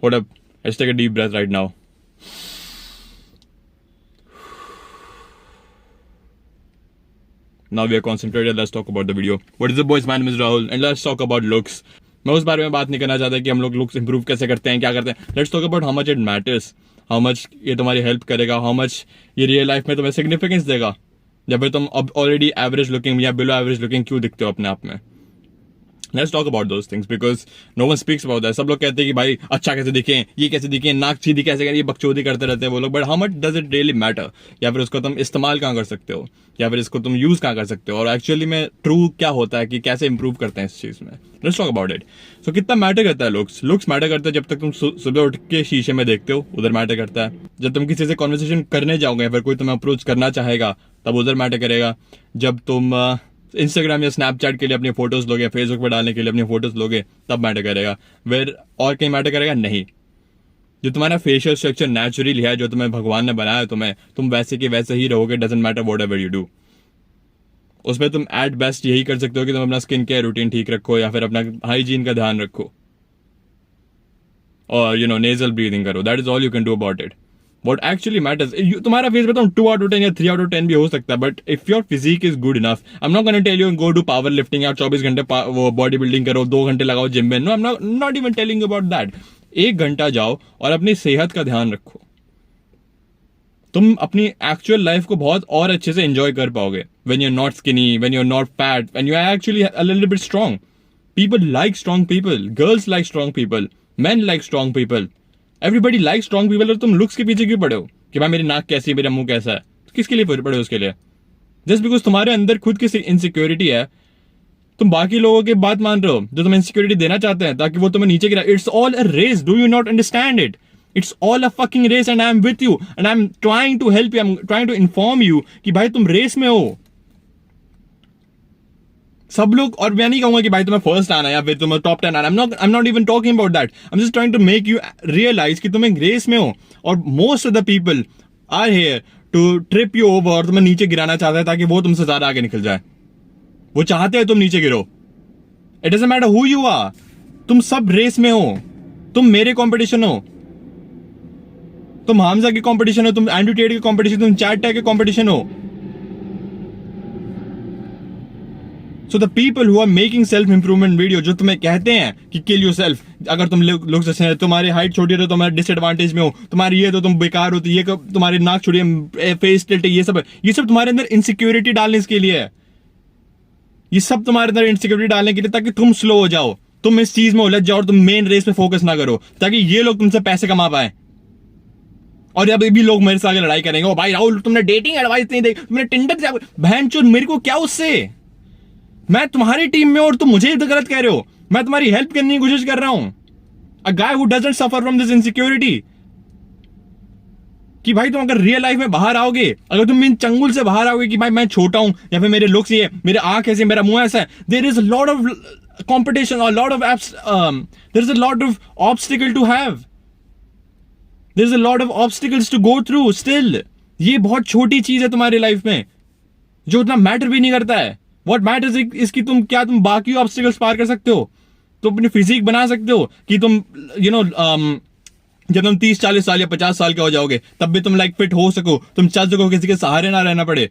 Hold up. Let's take a deep breath right now. Now we are concentrated. Let's talk about the video. What is the boys? My name is Rahul and let's talk about looks. मैं उस बारे में बात नहीं करना चाहता कि हम लोग लुक्स इंप्रूव कैसे करते हैं, क्या करते हैं. Let's talk about how much it matters, how much ये तुम्हारी हेल्प करेगा, हाउ मच ये रियल लाइफ में तुम्हें सिग्निफिकेंस देगा, या फिर तुम अब ऑलरेडी एवरेज लुकिंग या बिलो एवरेज लुकिंग क्यों दिखते हो अपने आप में. Let's talk about those things because no one speaks about that. सब लोग कहते हैं कि भाई अच्छा कैसे दिखें, ये कैसे दिखें, नाक सीधी कैसे करें, ये बकचोदी करते रहते हैं वो लोग. But how much does it really matter, या फिर उसको तुम इस्तेमाल कहाँ कर सकते हो, या फिर इसको तुम यूज कहाँ कर सकते हो, और एक्चुअली में ट्रू क्या होता है कि कैसे इंप्रूव करते हैं इस चीज में. Let's talk about it. So कितना मैटर करता है लुक्स. लुक्स मैटर करता है जब तक तुम सुबह उठ के शीशे में देखते हो, उधर मैटर करता है. जब तुम किसी से कॉन्वर्सेशन करने जाओगे या फिर कोई तुम्हें अप्रोच करना चाहेगा तब उधर मैटर करेगा. जब तुम इंस्टाग्राम या स्नैपचैट के लिए अपनी फोटोज लोगे, फेसबुक पर डालने के लिए अपनी फोटोज लोगे, तब मैटर करेगा. वेर और कहीं मैटर करेगा नहीं. जो तुम्हारा फेशियल स्ट्रक्चर नेचुरली है, जो तुम्हें भगवान ने बनाया, तुम वैसे के वैसे ही रहोगे. Doesn't matter what ever you do. उसमें तुम एट बेस्ट यही कर सकते हो कि तुम अपना स्किन केयर रूटीन ठीक रखो या फिर अपना हाइजीन का ध्यान रखो, और नेजल ब्रीदिंग करो. That is all you can do about it. What actually matters, तुम्हारा फेस बताऊँ 2 out of 10 या 3 out of 10 भी हो सकता है, but if your physique is good enough, I am not gonna tell you go to power lifting या 24 घंटे वो बॉडी बिल्डिंग करो, 2 घंटे लगाओ जिम में. No, I am not even telling about that. 1 घंटा जाओ और अपनी सेहत का ध्यान रखो. तुम अपनी एक्चुअल लाइफ को बहुत और अच्छे से एंजॉय कर पाओगे. When you are not skinny, when you are not fat, when you are actually a little bit strong. People like strong people, girls like strong people, man like strong people, everybody like strong people. और तुम looks के पीछे क्यों पड़े हो कि भाई मेरी नाक कैसी है, मेरा मुंह कैसा है? तो किसके लिए पड़े हो उसके लिए? जस्ट बिकॉज तुम्हारे अंदर खुद की इनसिक्योरिटी है, तुम बाकी लोगों की बात मान रहे हो जो तुम्हें इनसिक्योरिटी देना चाहते हैं ताकि वो तुम्हें नीचे गिरा. It's all a race. Do you not understand it? It's all a fucking race and I am with you and I am trying to help you. I am trying to inform you कि भाई तुम race में हो. सब लोग, और मैं नहीं कहूंगा कि भाई तुम्हें फर्स्ट आना या फिर तुम्हें टॉप 10 आना. I am not even talking about that. I am just trying to make you realize कि तुम एक रेस में हो, और most of the people are here to trip you over, और तुम्हें नीचे गिराना चाहता है ताकि वो तुमसे ज्यादा आगे निकल जाए. वो चाहते हैं तुम नीचे गिरो. It doesn't matter who you are. तुम सब रेस में हो. तुम मेरे कंपटीशन हो, तुम हामजा के कंपटीशन हो, तुम एंड्रू टेट के कंपटीशन, तुम चैट टैग के कंपटीशन हो. So the people who are making self improvement video, जो तुम्हें कहते हैं कि kill yourself, अगर तुम लुक्स अच्छे हैं, तुम्हारी हाइट छोटी है तो तुम्हारे डिसएडवांटेज में हो, तुम्हारी ये तो तुम बेकार होती, ये तुम्हारी नाक छोटी है, फेस टिल्ट है, ये सब तुम्हारे अंदर इनसिक्योरिटी डालने के लिए है. ये सब तुम्हारे अंदर इनसिक्योरिटी डालने के लिए ताकि तुम स्लो हो जाओ, तुम इस चीज में उलझ जाओ और तुम मेन रेस में फोकस ना करो, ताकि ये लोग तुमसे पैसे कमा पाए. और अब भी लोग मेरे से आगे लड़ाई करेंगे, ओ भाई राहुल तुमने डेटिंग एडवाइस नहीं दी, तुमने टिंडर से, बहन चोद मेरे को क्या उससे? मैं तुम्हारी टीम में और तुम मुझे गलत कह रहे हो. मैं तुम्हारी हेल्प करने की कोशिश कर रहा हूं. A guy who doesn't suffer from this insecurity, कि भाई तुम अगर रियल लाइफ में बाहर आओगे, अगर तुम इन चंगुल से बाहर आओगे कि भाई मैं छोटा हूं या फिर मेरे लुक्स ये, मेरे आंख ऐसे, मेरा मुंह ऐसा है, there is a lot of competition और lot of there is a lot of obstacle to have, there is a lot of obstacles to go through. Still ये बहुत छोटी चीज है तुम्हारी लाइफ में जो उतना मैटर भी नहीं करता है. What matters is कि तुम बाकी ऑब्स्टिकल्स पार कर सकते हो, तुम अपनी फिजिक बना सकते हो कि तुम जब तुम 30-40 साल या 50 साल के हो जाओगे तब भी तुम फिट हो सको, तुम चल सको, किसी के सहारे ना रहना पड़े.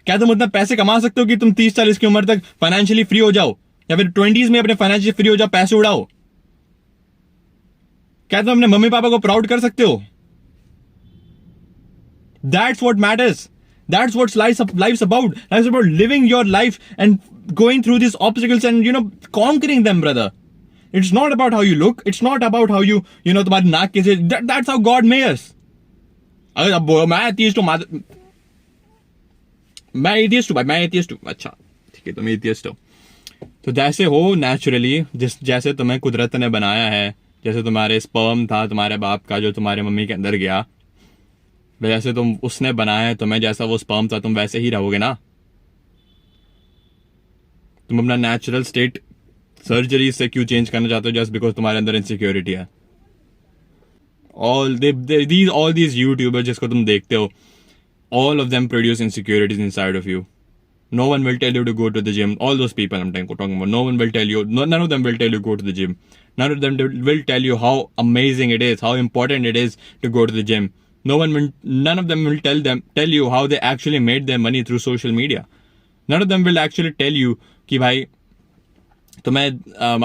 क्या तुम उतना पैसे कमा सकते हो कि तुम 30-40 की उम्र तक फाइनेंशियली फ्री हो जाओ, या फिर 20s में अपने फाइनेंशियली फ्री हो जाओ, पैसे उड़ाओ? क्या तुम अपने मम्मी पापा को प्राउड कर सकते हो? That's what matters. That's what life's about. Life's about living your life and going through these obstacles and conquering them, brother. It's not about how you look. It's not about how you तुम्हारी नाक कैसे. That's how God made us. अगर अब मैं atheist हूँ, मैं atheist हूँ. अच्छा ठीक है, तुम एथियस्ट हो तो जैसे हो नेचुरली, जैसे तुम्हें कुदरत ने बनाया है, जैसे तुम्हारे स्पर्म था तुम्हारे बाप का जो तुम्हारे मम्मी के अंदर गया, जैसे तुम उसने बनाया है तुम्हें, जैसा वो स्पर्म था तुम वैसे ही रहोगे ना. तुम अपना नेचुरल स्टेट सर्जरी से क्यों चेंज करना चाहते हो? जस्ट बिकॉज तुम्हारे अंदर इनसिक्योरिटी है. ऑल दीज यूट्यूबर्स जिसको तुम देखते हो, all of them produce insecurities inside of you. No one will tell you to go to the gym. All those people I'm talking about, no one will tell you, none of them will tell you go to the gym. None of them will tell you how amazing it is, how important it is to go to the gym. None of them will tell you how they actually made their money through social media. None of them will actually tell you कि भाई तुम्हें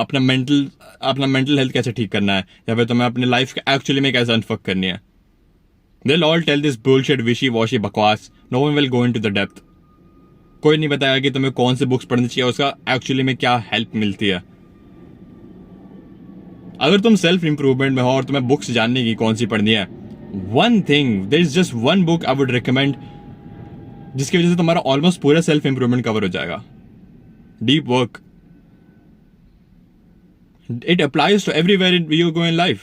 अपना mental health कैसे ठीक करना है, या फिर तुम्हें अपनी लाइफ एक्चुअली में कैसे अनफक करनी है. They'll all tell this bullshit wishy-washy बकवास. No one will go into the depth. कोई नहीं बताएगा कि तुम्हें कौन सी बुक्स पढ़नी चाहिए, उसका एक्चुअली में क्या हेल्प मिलती है. अगर तुम सेल्फ इंप्रूवमेंट में हो और तुम्हें बुक्स जानने की कौन सी पढ़नी है, one thing, there is just one book I would recommend, जिसकी वजह से तुम्हारा ऑलमोस्ट पूरा सेल्फ इंप्रूवमेंट कवर हो जाएगा. Deep work. It applies to everywhere you go in life.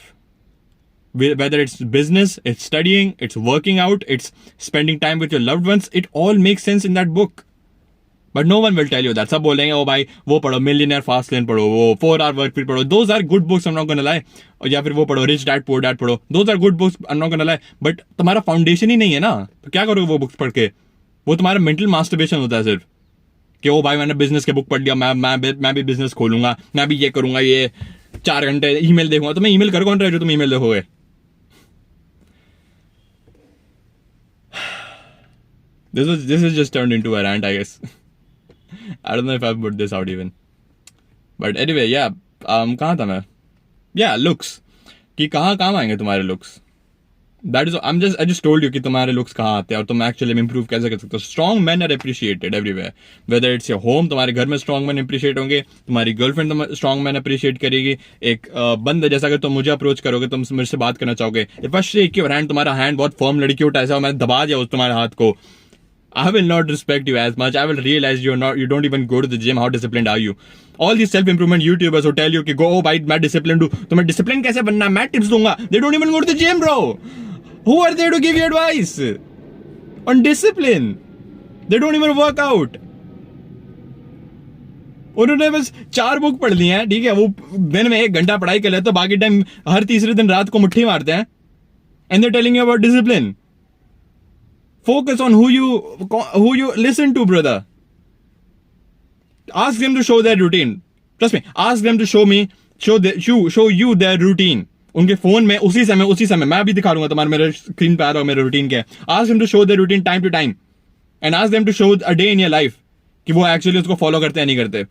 Whether it's business, it's studying, it's working out, it's spending time with your loved ones, it all makes sense in that book. But no one will tell you that. सब बोलेंगे ओ भाई वो पढ़ो, millionaire fast lane पढ़ो, वो 4 Hour Work Week पढ़ो. Those are good books, I'm not gonna lie. या फिर वो पढ़ो रिच डैड पुअर डैड पढ़ो. Those are good books, I'm not gonna lie. But तुम्हारा फाउंडेशन ही नहीं है ना, तो क्या करोगे वो बुक्स पढ़ के? वो तुम्हारा मेंटल मास्टरबेशन होता है सिर्फ कि ओ भाई मैंने बिजनेस के बुक पढ़ लिया, मैं भी बिजनेस खोलूंगा, मैं भी ये करूंगा, ये 4 घंटे ईमेल देखूंगा. तो मैं ईमेल कर कौन रहे जो तुम ईमेल देखोगे? This is just turned into a rant, I guess. I don't know if I've put this out even. But anyway, yeah. कहाँ था मैं? Yeah, looks. कि कहाँ काम आएंगे तुम्हारे looks? That is, I just told you कि तुम्हारे looks कहाँ आते हैं और तुम actually improve कैसे कर सकते हो. Strong men are appreciated everywhere. Whether it's your home, तुम्हारे घर में strong men appreciate होंगे, तुम्हारी girlfriend strong men appreciate करेगी. एक बंद जैसा अगर तुम मुझे approach करोगे, तुम मेरे से बात करना चाहोगे, if I shake your hand, तुम्हारा hand बहुत firm लड़की उठा ऐसा मैंने दबा दिया उस तुम्हारे हाथ को, I will not respect you as much. I will realize you don't even go to the gym. How disciplined are you? All these self-improvement YouTubers who tell you कि go, oh भाई मैं disciplined हूँ, तुम्हें discipline कैसे बनना है, मैं tips दूंगा. They don't even go to the gym, bro. Who are there to give you advice on discipline? They don't even work out. उन्होंने बस 4 बुक पढ़ ली हैं, ठीक है, वो दिन में 1 घंटा पढ़ाई कर लेते, तो बाकी टाइम हर तीसरे दिन रात को मुट्ठी मारते हैं. And they're telling you about discipline. Focus on who you listen to, brother. Ask them to show their routine. Trust me. Ask them to show you their routine. उनके फोन में उसी समय मैं भी दिखा दूंगा तुम्हारे मेरे स्क्रीन पे आ रहा हो मेरा रूटीन क्या है. Ask them to show their routine time to time. And ask them to show a day in your life कि वो एक्चुअली उसको फॉलो करते हैं नहीं करते.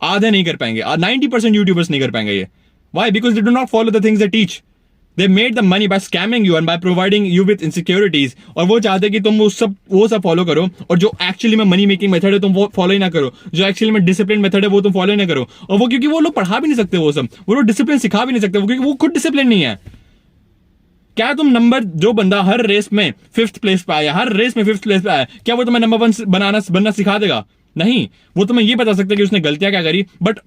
आधे नहीं कर पाएंगे. 90% यूट्यूबर्स नहीं कर पाएंगे ये. Why? Because they do not follow the things they teach. They made the money by scamming you and by providing you with insecurities. और वो चाहते कि तुम वो सब फॉलो करो, और जो एक्चुअली में मनी मेकिंग मेथड है तुम वो फॉलो ही ना करो, जो एक्चुअली में डिसिप्लिन मेथड है वो तुम फॉलो ही ना करो. और वो क्योंकि वो लोग पढ़ा भी नहीं सकते, वो लोग डिसिप्लिन सिखा भी नहीं सकते, वो क्योंकि वो खुद डिसिप्लिन नहीं है. क्या तुम जो बंदा हर रेस में 5th प्लेस पे आया, हर रेस में 5th प्लेस पे आया, क्या वो तुम्हें नंबर 1 बनना सिखा देगा? नहीं. वो तुम्हें ये बता सकता है कि उसने गलतियां क्या करी, बट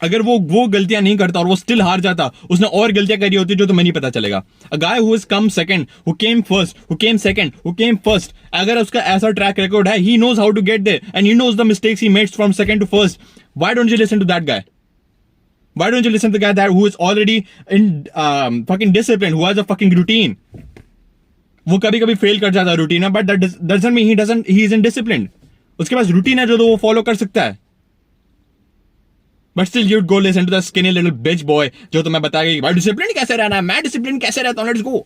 अगर वो गलतियां नहीं करता और वो स्टिल हार जाता, उसने और गलतियां करी होती जो तुम्हें नहीं पता चलेगा. A guy who has come second, who came first, who came second, who came first, अगर उसका ऐसा ट्रैक रिकॉर्ड है, he knows how to get there and he knows the mistakes he mades from second to first. Why don't you listen to that guy? Why don't you listen to the guy who is already in fucking discipline, who has a fucking routine? वो कभी fail कर जाता है routine है, but that doesn't mean he is indisciplined. उसके पास routine है जो वो फॉलो कर सकता है. But still you'd go listen to the skinny little bitch boy जो तुम्हें बताएगा कि भाई डिसिप्लिन कैसे रहना है, मैं डिसिप्लिन कैसे रहता हूँ, let's go.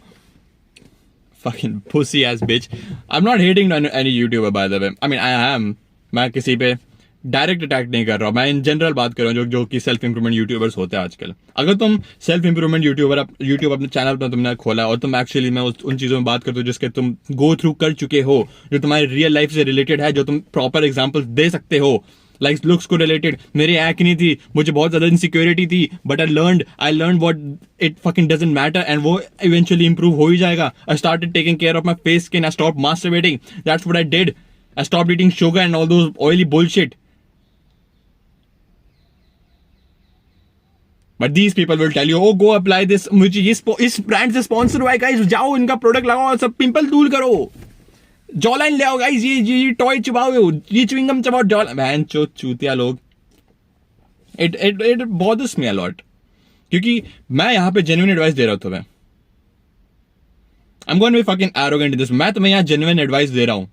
Fucking pussy ass bitch. I'm not hating on any YouTuber by the way. I mean I am. मैं किसी पे डायरेक्ट अटैक नहीं कर रहा हूँ, मैं इन जनरल बात कर रहा हूँ जो कि सेल्फ इंप्रूवमेंट यूट्यूबर्स होते हैं आजकल. अगर तुम सेल्फ इंप्रूवमेंट यूट्यूब अपने चैनल पर तुमने खोला और तुम एक्चुअली में उन चीजों में बात करते हो जिसके तुम गो थ्रू कर चुके हो, जो तुम्हारी रियल लाइफ से रिलेटेड है, जो तुम प्रॉपर एग्जाम्पल दे सकते हो, लाइक लुक्स को रिलेटेड. मेरी एक्ने थी, मुझे बहुत ज्यादा इनसिक्योरिटी थी, but I learn what it fucking doesn't matter, and वो इवेंचुअली इंप्रूव हो ही जाएगा. I started taking care of my face skin, I stopped masturbating, that's what I did. I stopped eating sugar and all those oily bullshit. But these people will tell you, oh go apply this, मुझे इस brand से sponsor हुआ है guys, जाओ इनका product लगाओ, सब pimple दूर करो, जॉलाइन ले आओ गाइस, ये टॉय चबाओ, ये च्युइंगम चबाओ, जॉलाइन. मैन चूतिया लोग. It bothers me a lot, क्योंकि मैं यहाँ पे जेन्युइन एडवाइस दे रहा हूँ तुम्हें. I am going to be fucking arrogant in this. मैं तुम्हें यहाँ जेन्युइन एडवाइस दे रहा हूँ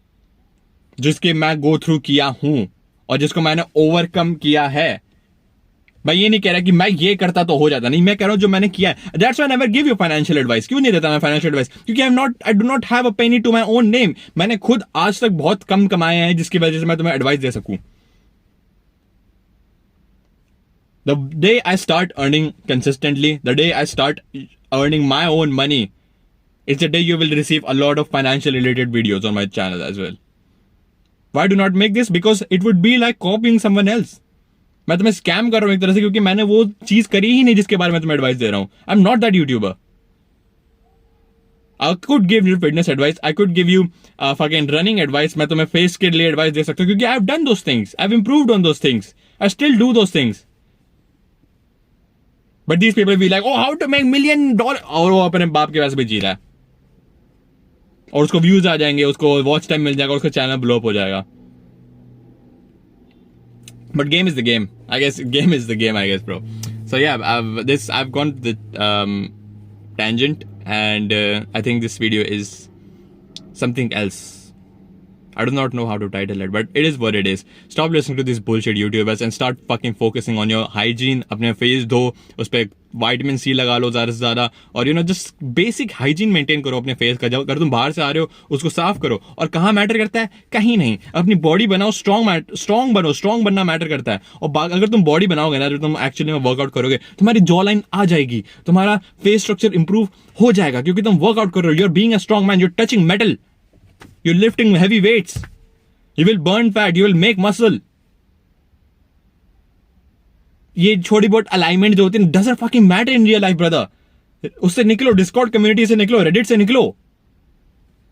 जिसके मैं गो थ्रू किया हूं और जिसको मैंने ओवरकम किया है. भाई ये नहीं कह रहा कि मैं ये करता तो हो जाता, नहीं, मैं कह रहा हूं जो मैंने किया है. That's why I never give you financial advice. क्यों नहीं देता मैं फाइनेंशियल एडवाइस? क्योंकि I do not have a penny to my own name. मैंने खुद आज तक बहुत कम कमाए हैं जिसकी वजह से मैं तुम्हें एडवाइस दे सकूं. The day I start earning consistently, the day I start earning my own money, it's the day you will receive a lot of financial related videos on my channel as well. Why do not make this? Because it would be like copying someone else. मैं तुम्हें scam कर रहा हूं एक तरह से, क्योंकि मैंने वो चीज करी ही नहीं जिसके बारे में तुम्हें एडवाइस दे रहा हूं. आई am not that YouTuber. I could give you fitness advice. I could give you fucking running advice. मैं तुम्हें फेस के लिए एडवाइस दे सकता हूं क्योंकि I've done those things. I've improved on those things. I still do those things. But these people be like, oh, how to make $1 million, और वो अपने बाप के वैसे भी जी रहा है, और उसको व्यूज आ जाएंगे, उसको वॉच टाइम मिल जाएगा, उसका चैनल ब्लो अप हो जाएगा. But game is the game. I guess game is the game, I guess, bro. So yeah, I've gone the tangent, and I think this video is something else. I do not know how to title it, but it is what it is. Stop listening to these bullshit YouTubers and start fucking focusing on your hygiene. अपने face धो, उस पे vitamin C लगा लो ज़्यादा से ज़्यादा, और just basic hygiene maintain करो अपने फेस का. जब अगर तुम बाहर से आ रहे हो उसको साफ करो. और कहाँ मैटर करता है? कहीं नहीं. अपनी बॉडी बनाओ, स्ट्रॉन्ग बनो. स्ट्रॉन्ग बनना मैटर करता है. और अगर तुम बॉडी बनाओगे ना, जब तुम एक्चुअली में वर्कआउट करोगे, तुम्हारी जॉ लाइन आ जाएगी, तुम्हारा फेस स्ट्रक्चर इंप्रूव हो जाएगा, क्योंकि तुम वर्कआउट कर रहे हो. You are being a strong man. You are touching metal. You're lifting heavy weights. You will burn fat. You will make muscle. ये छोटी बहुत अलाइनमेंट जो होती है doesn't fucking matter in real life, brother. उससे निकलो, डिस्कॉर्ड कम्युनिटी से निकलो, रेडिट से निकलो,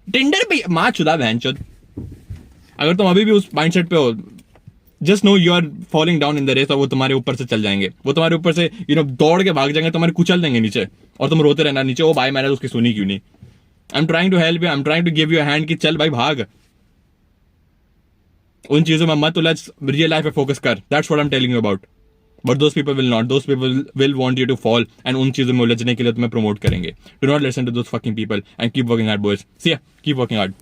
टिंडर पे माँ चुदा बहन चुद. अगर तुम अभी भी उस माइंडसेट पे हो, just know you are falling down in the race, और वो तुम्हारे ऊपर से चल जाएंगे. वो तुम्हारे ऊपर से दौड़ के भाग जाएंगे, तुम्हारे कुचल देंगे नीचे, और तुम रोते रहना नीचे, वो भाई मैंने उसकी सुनी क्यों नहीं. I'm trying to help you. I'm trying to give you a hand कि चल भाई भाग. उन चीजों में मत उलझ, रियल लाइफ पे फोकस कर. That's what I'm telling you about. But those people will not. Those people will want you to fall, and उन चीजों में उलझने के लिए तुम्हें प्रमोट करेंगे. Do not listen to those fucking people and keep working hard, boys. See ya. Keep working hard.